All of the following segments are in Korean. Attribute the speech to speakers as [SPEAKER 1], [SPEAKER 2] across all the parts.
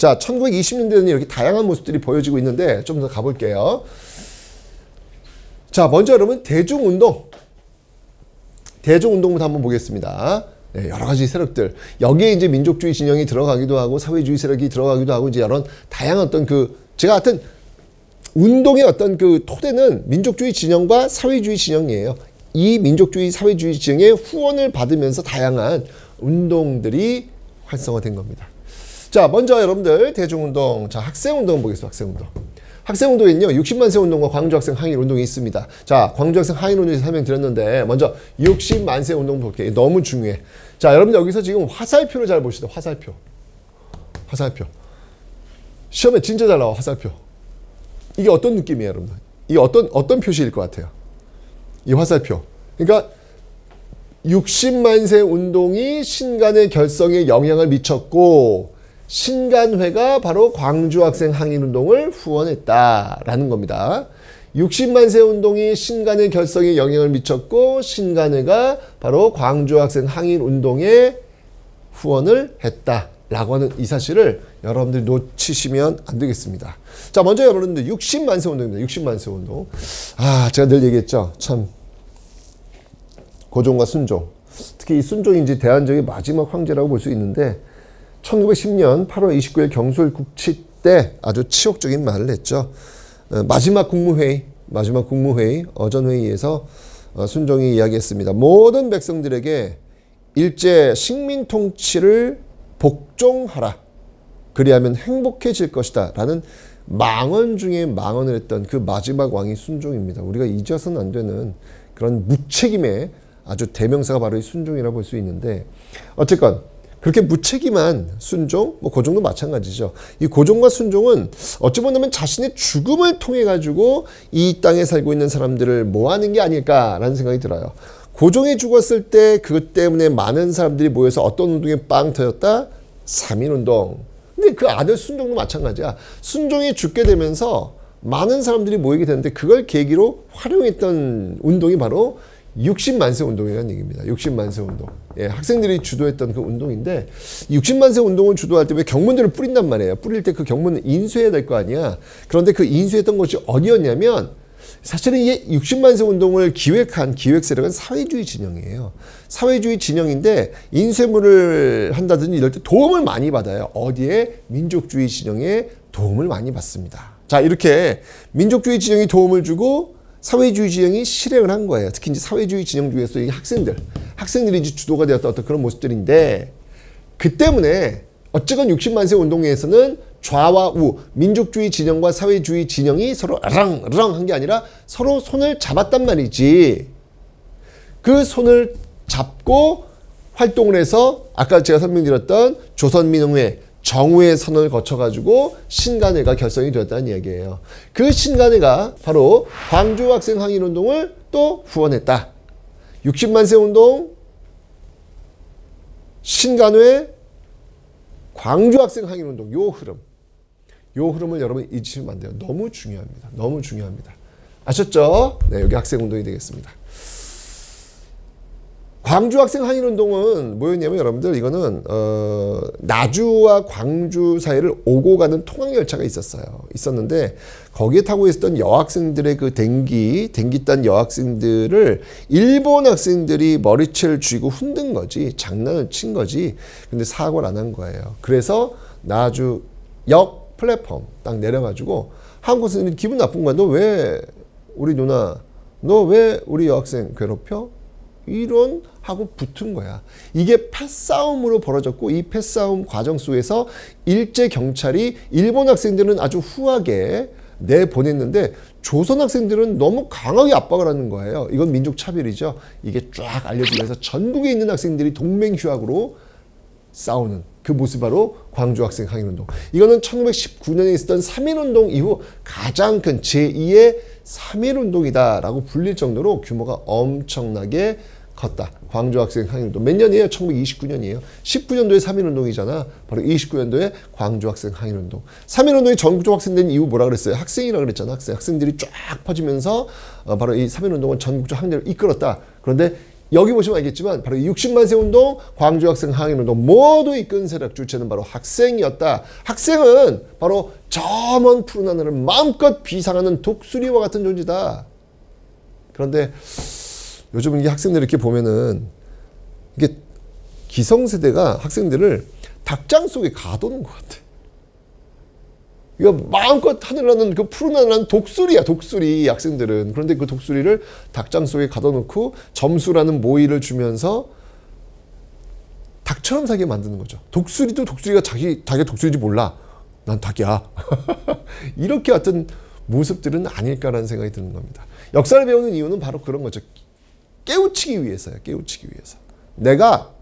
[SPEAKER 1] 자, 1920년대에는 이렇게 다양한 모습들이 보여지고 있는데 좀 더 가볼게요. 자, 먼저 여러분 대중운동부터 한번 보겠습니다. 네, 여러 가지 세력들. 여기에 이제 민족주의 진영이 들어가기도 하고 사회주의 세력이 들어가기도 하고 이제 이런 다양한 어떤 제가 하여튼 운동의 어떤 토대는 민족주의 진영과 사회주의 진영이에요. 이 민족주의 사회주의 진영의 후원을 받으면서 다양한 운동들이 활성화된 겁니다. 자, 먼저 여러분들 대중운동. 자, 학생운동 보겠습니다. 학생운동. 학생운동에는요 60만 세 운동과 광주학생 항일 운동이 있습니다. 자, 광주학생 항일 운동에서 설명드렸는데 먼저 60만 세 운동 볼게요. 너무 중요해. 자, 여러분 여기서 지금 화살표를 잘 보시죠. 화살표. 시험에 진짜 잘 나와. 화살표. 이게 어떤 느낌이에요, 여러분들? 이게 어떤 표시일 것 같아요? 이 화살표. 그러니까 60만 세 운동이 신간의 결성에 영향을 미쳤고 신간회가 바로 광주학생 항일운동을 후원했다라는 겁니다. 60만 세 운동이 신간의 결성에 영향을 미쳤고 신간회가 바로 광주학생 항일운동에 후원을 했다라고 하는 이 사실을 여러분들이 놓치시면 안 되겠습니다. 자, 먼저 여러분들 60만 세 운동입니다. 60만 세 운동. 아, 제가 늘 얘기했죠. 참 고종과 순종. 특히 이 순종이 이제 대한민국의 마지막 황제라고 볼 수 있는데 1910년 8월 29일 경술 국치 때 아주 치욕적인 말을 했죠. 마지막 국무회의 어전회의에서 순종이 이야기했습니다. 모든 백성들에게 일제 식민 통치를 복종하라. 그리하면 행복해질 것이다. 라는 망언 중에 망언을 했던 그 마지막 왕이 순종입니다. 우리가 잊어서는 안 되는 그런 무책임의 아주 대명사가 바로 이 순종이라고 볼 수 있는데 어쨌건 그렇게 무책임한 순종, 고종도 마찬가지죠. 이 고종과 순종은 어찌 보면 자신의 죽음을 통해 가지고 이 땅에 살고 있는 사람들을 모아낸 게 아닐까라는 생각이 들어요. 고종이 죽었을 때 그것 때문에 많은 사람들이 모여서 어떤 운동에 빵 터졌다? 3.1운동. 근데 그 아들 순종도 마찬가지야. 순종이 죽게 되면서 많은 사람들이 모이게 되는데 그걸 계기로 활용했던 운동이 바로 60만 세 운동이라는 얘기입니다. 60만 세 운동. 예, 학생들이 주도했던 그 운동인데 60만 세 운동을 주도할 때 왜 경문들을 뿌린단 말이에요. 뿌릴 때 그 경문을 인수해야 될 거 아니야. 그런데 그 인수했던 것이 어디였냐면 사실은 이 60만 세 운동을 기획한 기획 세력은 사회주의 진영이에요. 사회주의 진영인데 인쇄물을 한다든지 이럴 때 도움을 많이 받아요. 어디에? 민족주의 진영에 도움을 많이 받습니다. 자, 이렇게 민족주의 진영이 도움을 주고 사회주의 진영이 실행을 한 거예요. 특히 이제 사회주의 진영 중에서 이 학생들이 이제 주도가 되었던 어떤 그런 모습들인데 그 때문에 어쨌건 60만 세 운동회에서는 좌와 우, 민족주의 진영과 사회주의 진영이 서로 르렁 한 게 아니라 서로 손을 잡았단 말이지. 그 손을 잡고 활동을 해서 아까 제가 설명드렸던 조선민흥회, 정우의 선을 거쳐가지고 신간회가 결성이 되었다는 이야기예요. 그 신간회가 바로 광주학생 항일운동을 또 후원했다. 60만 세 운동, 신간회, 광주학생 항일운동 요 흐름을 여러분 잊으시면 안 돼요. 너무 중요합니다. 너무 중요합니다. 아셨죠? 네, 여기 학생운동이 되겠습니다. 광주학생 항일운동은 뭐였냐면 여러분들 이거는 나주와 광주 사이를 오고 가는 통학열차가 있었는데 거기에 타고 있었던 여학생들의 그 댕기 딴 여학생들을 일본 학생들이 머리채를 쥐고 흔든 거지, 장난을 친 거지. 근데 사고를 안 한 거예요. 그래서 나주역 플랫폼 딱 내려가지고 한국 학생들이 기분 나쁜 거야. 너 왜 우리 누나, 너 왜 우리 여학생 괴롭혀? 이런 하고 붙은 거야. 이게 패싸움으로 벌어졌고 이 패싸움 과정 속에서 일제 경찰이 일본 학생들은 아주 후하게 내보냈는데 조선 학생들은 너무 강하게 압박을 하는 거예요. 이건 민족 차별이죠. 이게 쫙 알려지기 위해서 전국에 있는 학생들이 동맹휴학으로 싸우는 그 모습이 바로 광주학생 항일운동. 이거는 1919년에 있었던 3.1운동 이후 가장 큰 제2의 3.1운동이다 라고 불릴 정도로 규모가 엄청나게 컸다. 광주학생 항일운동. 몇 년이에요? 1929년이에요. 19년도에 3.1운동이잖아. 바로 29년도에 광주학생 항일운동. 3.1운동이 전국적 확산된 이후 뭐라 그랬어요? 학생이라고 그랬잖아. 학생들이 쫙 퍼지면서 바로 이 3.1운동은 전국적 항일을 이끌었다. 그런데 여기 보시면 알겠지만 바로 60만 세 운동, 광주 학생 항일 운동 모두 이끈 세력 주체는 바로 학생이었다. 학생은 바로 저 먼 푸른 하늘을 마음껏 비상하는 독수리와 같은 존재다. 그런데 요즘 이게 학생들 이렇게 보면은 이게 기성세대가 학생들을 닭장 속에 가두는 것 같아. 이거 마음껏 하늘나는 그 푸른 하늘나는 독수리야, 독수리 학생들은. 그런데 그 독수리를 닭장 속에 가둬놓고 점수라는 모이를 주면서 닭처럼 살게 만드는 거죠. 독수리도 독수리가 자기가 독수리인지 몰라. 난 닭이야. 이렇게 같은 모습들은 아닐까라는 생각이 드는 겁니다. 역사를 배우는 이유는 바로 그런 거죠. 깨우치기 위해서요. 깨우치기 위해서. 내가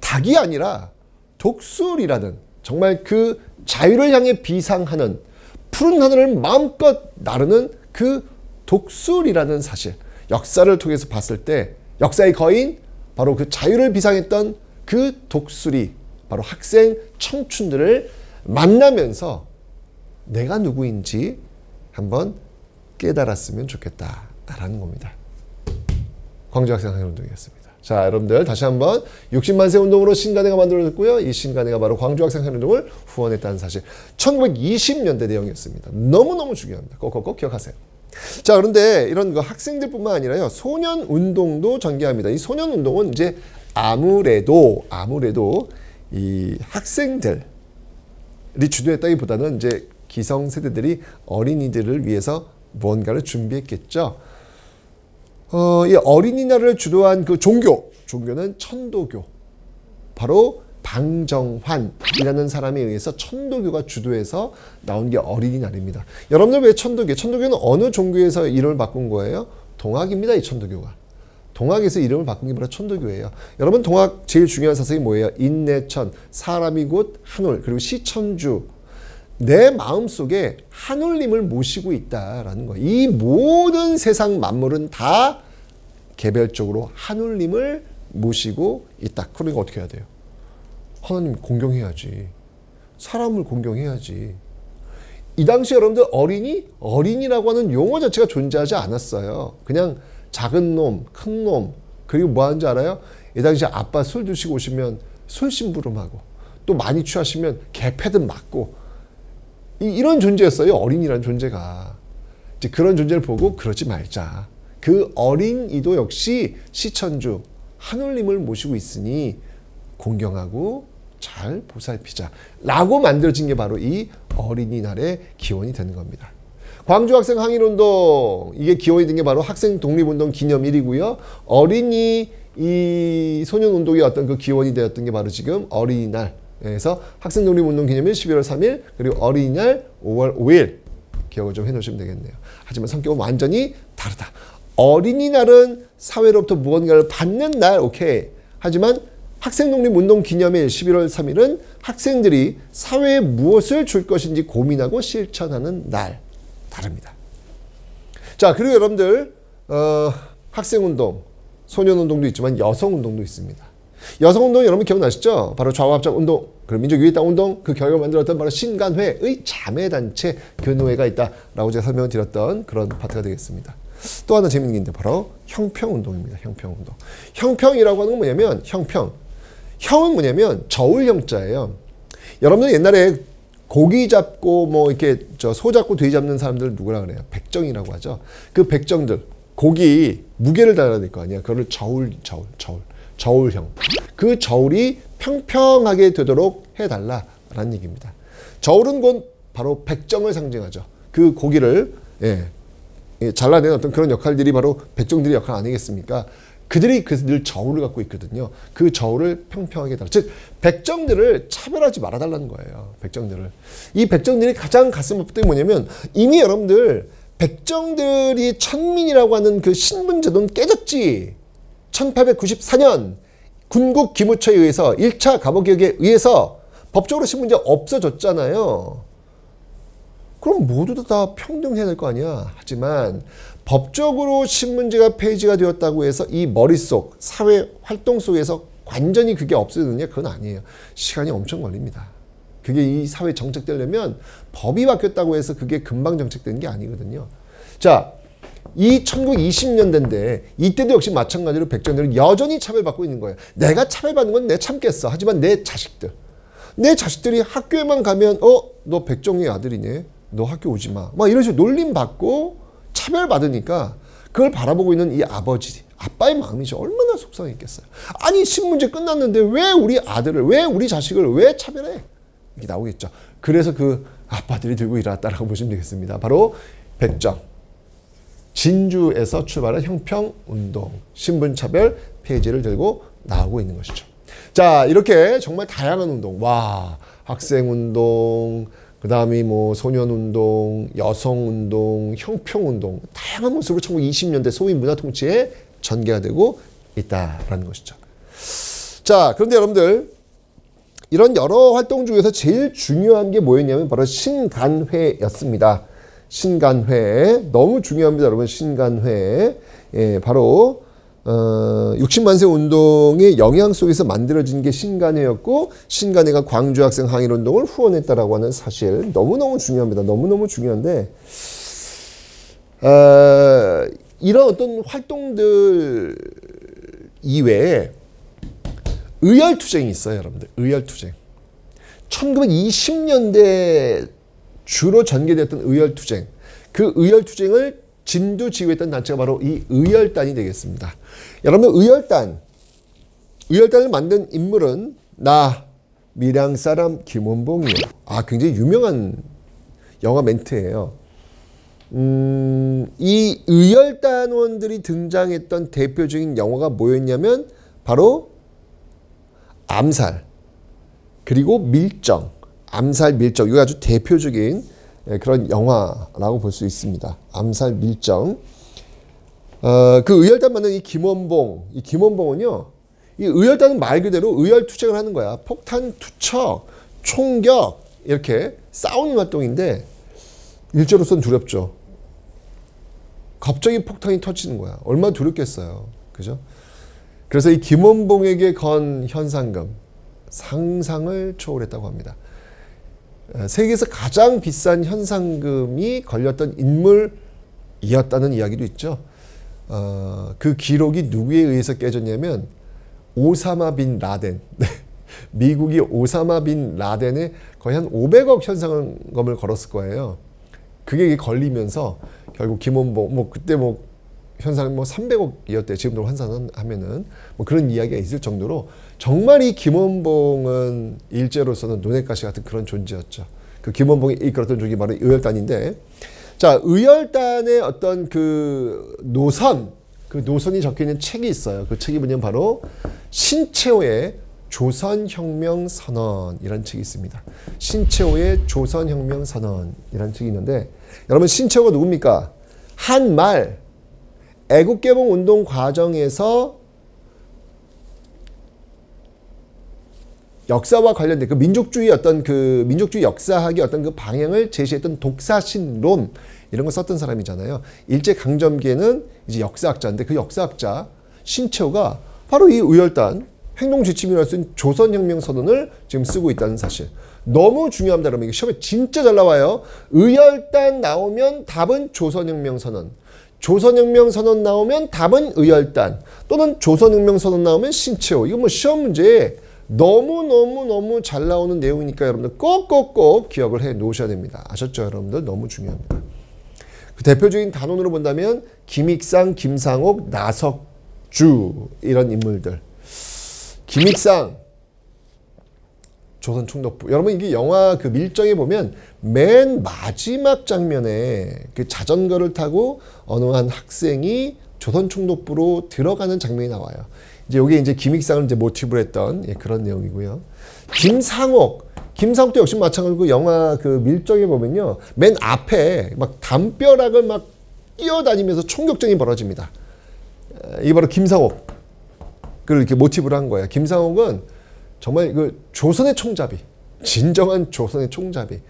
[SPEAKER 1] 닭이 아니라 독수리라는 정말 그 자유를 향해 비상하는 푸른 하늘을 마음껏 나르는 그 독수리라는 사실. 역사를 통해서 봤을 때 역사의 거인 바로 그 자유를 비상했던 그 독수리 바로 학생 청춘들을 만나면서 내가 누구인지 한번 깨달았으면 좋겠다라는 겁니다. 광주 학생 항일 운동이었습니다. 자, 여러분들 다시 한번 60만 세 운동으로 신간회가 만들어졌고요. 이 신간회가 바로 광주 학생 항일 운동을 후원했다는 사실. 1920년대 내용이었습니다. 너무너무 중요합니다. 꼭꼭꼭 기억하세요. 자, 그런데 이런 거 학생들뿐만 아니라요. 소년 운동도 전개합니다. 이 소년 운동은 이제 아무래도 이 학생들이 주도했다기보다는 이제 기성세대들이 어린이들을 위해서 뭔가를 준비했겠죠. 이 어린이날을 주도한 그 종교는 천도교. 바로 방정환이라는 사람에 의해서 천도교가 주도해서 나온 게 어린이날입니다. 여러분들 왜 천도교? 천도교는 어느 종교에서 이름을 바꾼 거예요? 동학입니다. 이 천도교가. 동학에서 이름을 바꾼 게 바로 천도교예요. 여러분 동학 제일 중요한 사상이 뭐예요? 인내천, 사람이 곧 한울, 그리고 시천주. 내 마음속에 한울님을 모시고 있다라는 거예요. 이 모든 세상 만물은 다 개별적으로 한울님을 모시고 있다. 그러니까 어떻게 해야 돼요? 하나님 공경해야지. 사람을 공경해야지. 이 당시 여러분들 어린이라고 하는 용어 자체가 존재하지 않았어요. 그냥 작은 놈, 큰 놈, 그리고 뭐 하는지 알아요? 이 당시 아빠 술 드시고 오시면 술 심부름하고 또 많이 취하시면 개패든 맞고 이런 존재였어요. 어린이라는 존재가. 이제 그런 존재를 보고 그러지 말자. 그 어린이도 역시 시천주 한울님을 모시고 있으니 공경하고 잘 보살피자 라고 만들어진 게 바로 이 어린이날의 기원이 되는 겁니다. 광주 학생 항일운동 이게 기원이 된 게 바로 학생 독립운동 기념일이고요. 어린이 이 소년운동의 어떤 그 기원이 되었던 게 바로 지금 어린이날. 그래서 학생 독립운동 기념일 11월 3일 그리고 어린이날 5월 5일 기억을 좀 해놓으시면 되겠네요. 하지만 성격은 완전히 다르다. 어린이날은 사회로부터 무언가를 받는 날 오케이. 하지만 학생 독립운동 기념일 11월 3일은 학생들이 사회에 무엇을 줄 것인지 고민하고 실천하는 날. 다릅니다. 자, 그리고 여러분들 학생운동, 소년운동도 있지만 여성운동도 있습니다. 여성운동 여러분 기억나시죠? 바로 좌우합작 운동, 그리고 민족유일당 운동, 그 결과를 만들었던 바로 신간회의 자매단체 교노회가 있다라고 제가 설명을 드렸던 그런 파트가 되겠습니다. 또 하나 재밌는 게 있는데 바로 형평운동입니다. 형평운동. 형평이라고 하는 건 뭐냐면 형은 뭐냐면 저울형자예요. 여러분들 옛날에 고기 잡고 뭐 이렇게 소 잡고 돼지 잡는 사람들 누구라 그래요? 백정이라고 하죠. 그 백정들 고기 무게를 달아야 될 거 아니야. 그거를 저울형. 그 저울이 평평하게 되도록 해달라라는 얘기입니다. 저울은 곧 바로 백정을 상징하죠. 그 고기를 잘라내는 어떤 그런 역할들이 바로 백정들의 역할 아니겠습니까? 그들이 늘 저울을 갖고 있거든요. 그 저울을 평평하게 달라. 즉 백정들을 차별하지 말아달라는 거예요. 백정들을. 이 백정들이 가장 가슴 아픈 게 뭐냐면 이미 여러분들 백정들이 천민이라고 하는 그 신분제도는 깨졌지. 1894년 군국 기무처에 의해서 1차 갑오개혁에 의해서 법적으로 신분제 없어졌잖아요. 그럼 모두 다 평등해야 될 거 아니야. 하지만 법적으로 신분제가 폐지가 되었다고 해서 이 머릿속 사회 활동 속에서 완전히 그게 없어지느냐? 그건 아니에요. 시간이 엄청 걸립니다. 그게 이 사회 정책되려면 법이 바뀌었다고 해서 그게 금방 정책되는 게 아니거든요. 자, 이 1920년대인데 이때도 역시 마찬가지로 백정들은 여전히 차별받고 있는 거예요. 내가 차별받는 건 내가 참겠어. 하지만 내 자식들이 학교에만 가면 너 백정의 아들이네. 너 학교 오지 마. 막 이런 식으로 놀림받고 차별받으니까 그걸 바라보고 있는 이 아빠의 마음이 얼마나 속상했겠어요. 아니 신문제 끝났는데 왜 우리 아들을, 왜 우리 자식을 왜 차별해? 이렇게 나오겠죠. 그래서 그 아빠들이 들고 일어났다라고 보시면 되겠습니다. 바로 백정. 진주에서 출발한 형평운동, 신분차별 폐지를 들고 나오고 있는 것이죠. 자, 이렇게 정말 다양한 운동, 학생운동, 그 다음에 뭐 소년운동, 여성운동, 형평운동, 다양한 모습으로 1920년대 소위 문화통치에 전개가 되고 있다라는 것이죠. 자, 그런데 여러분들, 이런 여러 활동 중에서 제일 중요한 게 뭐였냐면 바로 신간회였습니다. 신간회 너무 중요합니다, 여러분. 신간회 바로 60만세 운동의 영향 속에서 만들어진 게 신간회였고, 신간회가 광주 학생 항일 운동을 후원했다라고 하는 사실 너무너무 중요합니다. 너무너무 중요한데 이런 어떤 활동들 이외에 의열투쟁이 있어요, 여러분들. 의열투쟁. 1920년대 주로 전개되었던 의열투쟁. 그 의열투쟁을 진두지휘했던 단체가 바로 이 의열단이 되겠습니다. 여러분, 의열단을 만든 인물은 나 밀양사람 김원봉이에요. 굉장히 유명한 영화 멘트예요. 이 의열단원들이 등장했던 대표적인 영화가 뭐였냐면 바로 암살, 그리고 밀정, 암살, 밀정. 이거 아주 대표적인 그런 영화라고 볼 수 있습니다. 암살, 밀정. 그 의열단 만든 이 김원봉은요, 이 의열단은 말 그대로 의열투쟁을 하는 거야. 폭탄 투척, 총격, 이렇게 싸우는 활동인데, 일제로서는 두렵죠. 갑자기 폭탄이 터지는 거야. 얼마나 두렵겠어요. 그죠? 그래서 이 김원봉에게 건 현상금, 상상을 초월했다고 합니다. 세계에서 가장 비싼 현상금이 걸렸던 인물이었다는 이야기도 있죠. 그 기록이 누구에 의해서 깨졌냐면 오사마 빈 라덴. 미국이 오사마 빈 라덴에 거의 한 500억 현상금을 걸었을 거예요. 그게 걸리면서 결국 김원봉, 그때 현상금 300억이었대. 지금도 환산하면은 그런 이야기가 있을 정도로 정말 이 김원봉은 일제로서는 눈엣가시 같은 그런 존재였죠. 그 김원봉이 이끌었던 쪽이 바로 의열단인데, 자, 의열단의 어떤 그 노선이 적혀 있는 책이 있어요. 그 책이 뭐냐면 바로 신채호의 조선혁명선언이라는 책이 있습니다. 신채호의 조선혁명선언이라는 책이 있는데, 여러분, 신채호가 누굽니까? 한말 애국개봉운동 과정에서 역사와 관련된 그 민족주의 역사학의 어떤 그 방향을 제시했던 독사신론, 이런 걸 썼던 사람이잖아요. 일제강점기에는 이제 역사학자인데, 그 역사학자 신채호가 바로 이 의열단 행동 지침이라고 할 수 있는 조선혁명선언을 지금 쓰고 있다는 사실. 너무 중요합니다, 여러분. 이게 시험에 진짜 잘 나와요. 의열단 나오면 답은 조선혁명선언. 조선혁명선언 나오면 답은 의열단. 또는 조선혁명선언 나오면 신채호. 이거 시험 문제에 너무 잘 나오는 내용이니까 여러분들 꼭 기억을 해 놓으셔야 됩니다. 아셨죠, 여러분들? 너무 중요합니다. 그 대표적인 단원으로 본다면 김익상, 김상옥, 나석주, 이런 인물들. 김익상, 조선총독부. 여러분, 이게 영화 그 밀정에 보면 맨 마지막 장면에 그 자전거를 타고 어느 한 학생이 조선총독부로 들어가는 장면이 나와요. 이제 이게 이제 김익상을 이제 모티브로 했던 그런 내용이고요. 김상옥도 역시 마찬가지로 영화 그 밀정에 보면요, 맨 앞에 막 담벼락을 막 뛰어다니면서 총격전이 벌어집니다. 이게 바로 김상옥. 그걸 이렇게 모티브로 한 거예요. 김상옥은 정말 그 조선의 총잡이, 진정한 조선의 총잡이.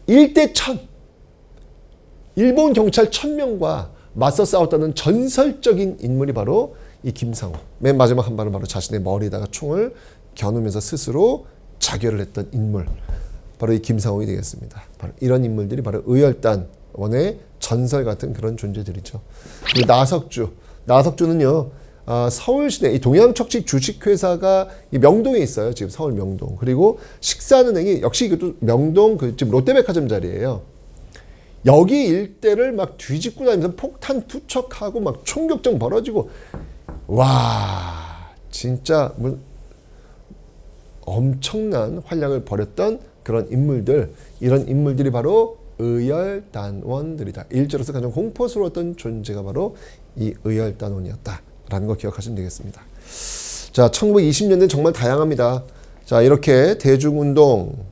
[SPEAKER 1] 1대 1000. 일본 경찰 1000명과 맞서 싸웠다는 전설적인 인물이 바로 이 김상옥. 맨 마지막 한 발은 바로 자신의 머리에다가 총을 겨누면서 스스로 자결을 했던 인물. 바로 이 김상옥이 되겠습니다. 바로 이런 인물들이 바로 의열단 원의 전설 같은 그런 존재들이죠. 그리고 나석주는요. 서울시내 이 동양척지 주식회사가 이 명동에 있어요. 지금 서울 명동. 그리고 식사은행이 역시 이것도 명동 그 지금 롯데백화점 자리예요. 여기 일대를 막 뒤집고 다니면서 폭탄 투척하고 막 총격전 벌어지고 와 진짜 엄청난 활약을 벌였던 그런 인물들, 이런 인물들이 바로 의열단원들이다. 일제로서 가장 공포스러웠던 존재가 바로 이 의열단원이었다라는 거 기억하시면 되겠습니다. 자, 1920년대는 정말 다양합니다. 자, 이렇게 대중운동,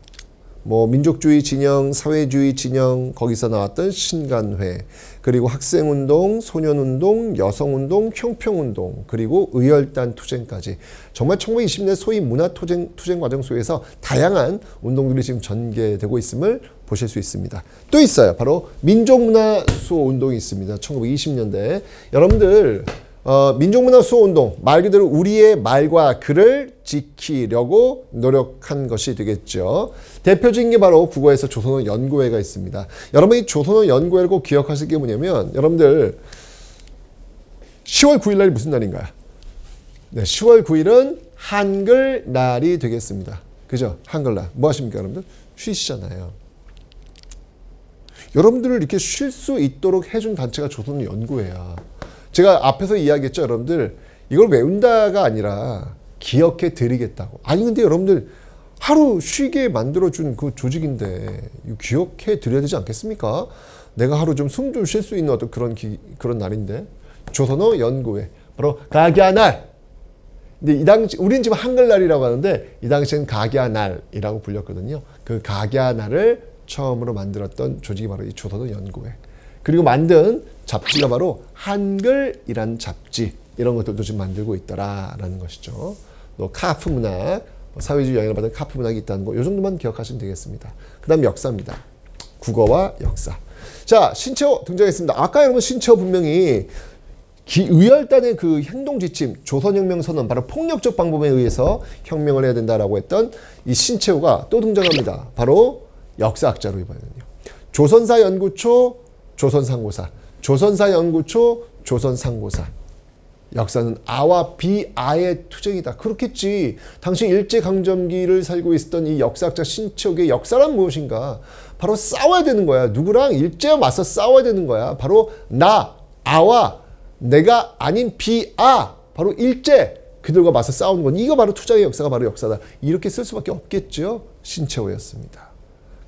[SPEAKER 1] 뭐 민족주의 진영, 사회주의 진영, 거기서 나왔던 신간회, 그리고 학생운동, 소년운동, 여성운동, 형평운동, 그리고 의열단 투쟁까지 정말 1920년대 소위 문화투쟁 과정 속에서 다양한 운동들이 지금 전개되고 있음을 보실 수 있습니다. 또 있어요. 바로 민족문화수호운동이 있습니다. 1920년대. 여러분들 민족문화수호운동, 말 그대로 우리의 말과 글을 지키려고 노력한 것이 되겠죠. 대표적인 게 바로 국어에서 조선어 연구회가 있습니다. 여러분 이 조선어 연구회를 꼭 기억하실 게 뭐냐면 여러분들 10월 9일 날이 무슨 날인가요? 네, 10월 9일은 한글날이 되겠습니다. 그죠? 한글날. 뭐 하십니까 여러분들? 쉬시잖아요. 여러분들을 이렇게 쉴 수 있도록 해준 단체가 조선어 연구회야. 제가 앞에서 이야기했죠. 여러분들 이걸 외운다가 아니라 기억해 드리겠다고. 아니 근데 여러분들 하루 쉬게 만들어준 그 조직인데 기억해 드려야 되지 않겠습니까? 내가 하루 좀 숨 좀 쉴 수 있는 어떤 그런 날인데. 조선어 연구회. 바로 각야날. 근데 이 당시 우리는 지금 한글날이라고 하는데 이 당시에는 각야날이라고 불렸거든요. 그 각야날을 처음으로 만들었던 조직이 바로 이 조선어 연구회. 그리고 만든 잡지가 바로 한글이란 잡지, 이런 것들도 지금 만들고 있더라라는 것이죠. 또 카프 문학, 사회주의 영향을 받은 카프 문학이 있다는 거, 이 정도만 기억하시면 되겠습니다. 그 다음 역사입니다. 국어와 역사. 자, 신채호 등장했습니다. 아까 여러분 신채호 분명히 의열단의 그 행동 지침, 조선혁명 선언, 바로 폭력적 방법에 의해서 혁명을 해야 된다라고 했던 이 신채호가 또 등장합니다. 바로 역사학자로 이번에는요. 조선사 연구초, 조선상고사, 조선사 연구초, 조선상고사. 역사는 아와 비아의 투쟁이다. 그렇겠지. 당시 일제강점기를 살고 있었던 이 역사학자 신채호의 역사란 무엇인가? 바로 싸워야 되는 거야. 누구랑? 일제와 맞서 싸워야 되는 거야. 바로 나, 아와 내가 아닌 비아, 바로 일제, 그들과 맞서 싸우는 건 이거 바로 투쟁의 역사가 바로 역사다. 이렇게 쓸 수밖에 없겠죠. 신채호였습니다.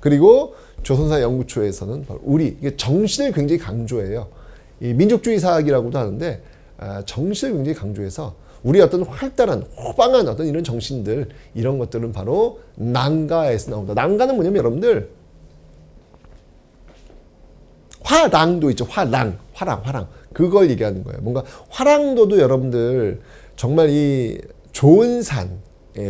[SPEAKER 1] 그리고 조선사 연구초에서는 바로 우리 정신을 굉장히 강조해요. 이 민족주의 사학이라고도 하는데 정신을 굉장히 강조해서 우리 어떤 활달한 호방한 어떤 이런 정신들, 이런 것들은 바로 난가에서 나온다. 난가는 뭐냐면 여러분들 화랑도 있죠. 화랑 그걸 얘기하는 거예요. 뭔가 화랑도도 여러분들 정말 이 좋은 산,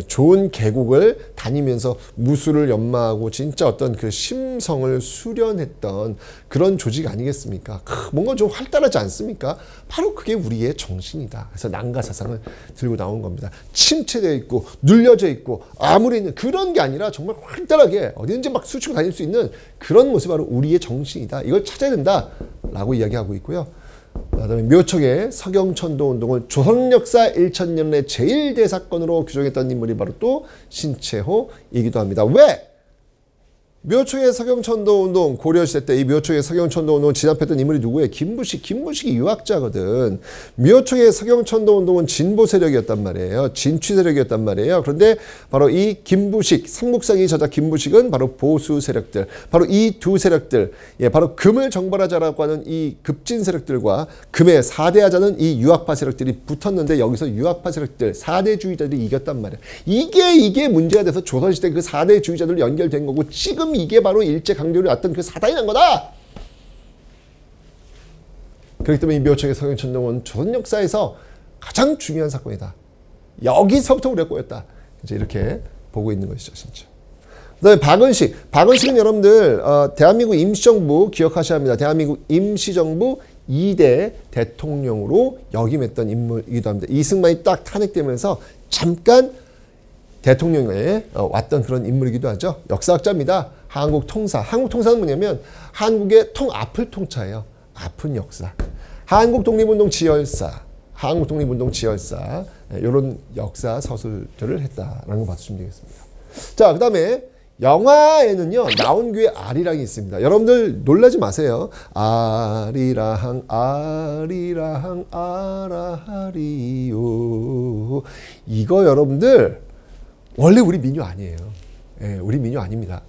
[SPEAKER 1] 좋은 계곡을 다니면서 무술을 연마하고 진짜 어떤 그 심성을 수련했던 그런 조직 아니겠습니까? 뭔가 좀 활달하지 않습니까? 바로 그게 우리의 정신이다. 그래서 난가사상을 들고 나온 겁니다. 침체되어 있고 눌려져 있고 아무리 있는 그런 게 아니라 정말 활달하게 어디든지 막 수치고 다닐 수 있는 그런 모습이 바로 우리의 정신이다. 이걸 찾아야 된다라고 이야기하고 있고요. 그다음에 묘척의 서경천도 운동을 조선 역사 1000년의 제일 대사건으로 규정했던 인물이 바로 또 신채호이기도 합니다. 왜? 묘척의 서경천도 운동, 고려시대 때 이 묘척의 서경천도 운동을 진압했던 인물이 누구예요? 김부식이 유학자거든. 묘척의 서경천도 운동은 진보 세력이었단 말이에요. 진취 세력이었단 말이에요. 그런데 바로 이 김부식, 삼국사기 저자 김부식은 바로 보수 세력들, 바로 이 두 세력들, 바로 금을 정벌하자라고 하는 이 급진 세력들과 금의 사대하자는 이 유학파 세력들이 붙었는데 여기서 유학파 세력들, 사대주의자들이 이겼단 말이에요. 이게 문제가 돼서 조선시대 그 사대주의자들 연결된 거고 지금 이게 바로 일제강점기로 왔던 그 사단이 난 거다. 그렇기 때문에 이 묘척의 서경천도는 조선 역사에서 가장 중요한 사건이다. 여기서부터 우리가 꼬였다. 이제 이렇게 보고 있는 것이죠, 진짜. 그다음에 박은식은 여러분들 대한민국 임시정부 기억하셔야 합니다. 대한민국 임시정부 2대 대통령으로 역임했던 인물이기도 합니다. 이승만이 딱 탄핵되면서 잠깐 대통령에 왔던 그런 인물이기도 하죠. 역사학자입니다. 한국통사. 한국통사는 뭐냐면 한국의 앞을 통차예요. 아픈 역사. 한국독립운동 지열사. 한국독립운동 지열사. 이런 역사 서술들을 했다라는 거 봐주시면 되겠습니다. 자, 그 다음에 영화에는요, 나온규의 아리랑이 있습니다. 여러분들 놀라지 마세요. 아리랑, 아리랑, 아라리요. 이거 여러분들, 원래 우리 민요 아니에요. 예, 우리 민요 아닙니다.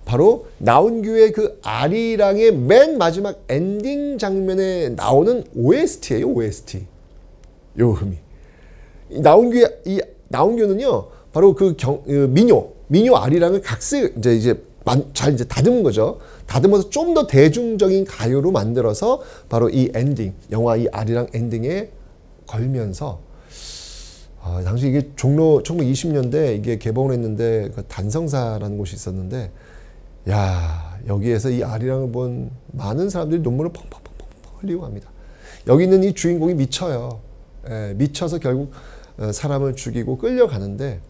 [SPEAKER 1] 바로 나온규의 그 아리랑의 맨 마지막 엔딩 장면에 나오는 OST예요, OST. 요 흠이. 나온규는요, 바로 그 민요 아리랑을 각색 잘 다듬은 거죠. 다듬어서 좀 더 대중적인 가요로 만들어서 바로 이 엔딩, 영화 이 아리랑 엔딩에 걸면서 당시 이게 종로 1920년대 이게 개봉을 했는데 그 단성사라는 곳이 있었는데 야, 여기에서 이 아리랑을 본 많은 사람들이 눈물을 펑펑펑펑 흘리고 갑니다. 여기 있는 이 주인공이 미쳐요. 미쳐서 결국 사람을 죽이고 끌려가는데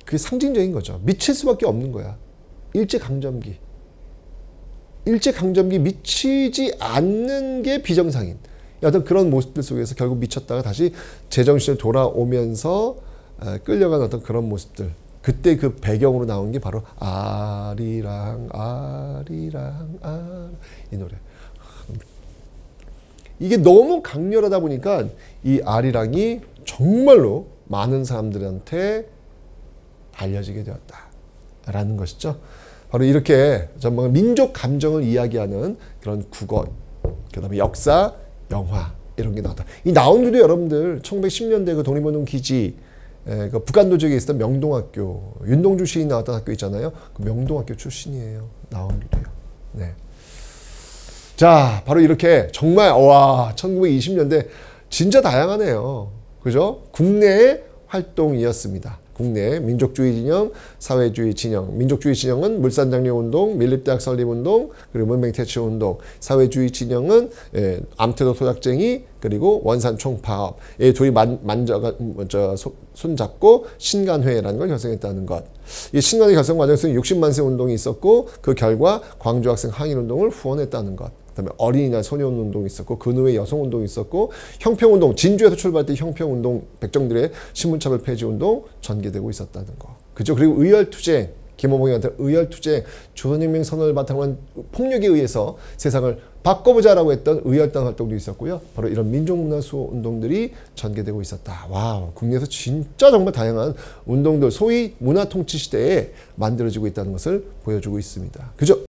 [SPEAKER 1] 그게 상징적인 거죠. 미칠 수밖에 없는 거야. 일제강점기 미치지 않는 게 비정상인 어떤 그런 모습들 속에서 결국 미쳤다가 다시 제정신을 돌아오면서 끌려간 어떤 그런 모습들. 그때 그 배경으로 나온 게 바로 아리랑 아리랑 이 노래. 이게 너무 강렬하다 보니까 이 아리랑이 정말로 많은 사람들한테 알려지게 되었다라는 것이죠. 바로 이렇게 정말 민족 감정을 이야기하는 그런 국어, 그 다음에 역사, 영화 이런 게 나왔다. 이 나온규도 여러분들 1910년대 그 독립운동 기지 그 북한도 지역에 있었던 명동학교, 윤동주 시인이 나왔던 학교 있잖아요. 그 명동학교 출신이에요. 나온규도요. 네. 자, 바로 이렇게 정말 1920년대 진짜 다양하네요. 그죠? 국내의 활동이었습니다. 국내 민족주의 진영, 사회주의 진영. 민족주의 진영은 물산장려운동, 밀립대학 설립운동, 그리고 문맹퇴치운동. 사회주의 진영은 암태도 토작쟁이, 그리고 원산총파업. 이 둘이 손잡고 신간회라는 걸 결성했다는 것. 이 신간회 결성 과정에서 60만세 운동이 있었고 그 결과 광주학생 항일운동을 후원했다는 것. 그다음에 어린이날 소년운동이 있었고 그 후에 여성운동이 있었고 형평운동, 진주에서 출발할 때 형평운동, 백정들의 신문차별 폐지운동 전개되고 있었다는 거. 그죠? 그리고 의열투쟁, 김호봉이 같은 의열투쟁, 조선혁명 선언을 바탕으로 한 폭력에 의해서 세상을 바꿔보자라고 했던 의열단 활동도 있었고요. 바로 이런 민족문화수호 운동들이 전개되고 있었다. 와우, 국내에서 진짜 정말 다양한 운동들, 소위 문화통치 시대에 만들어지고 있다는 것을 보여주고 있습니다. 그죠?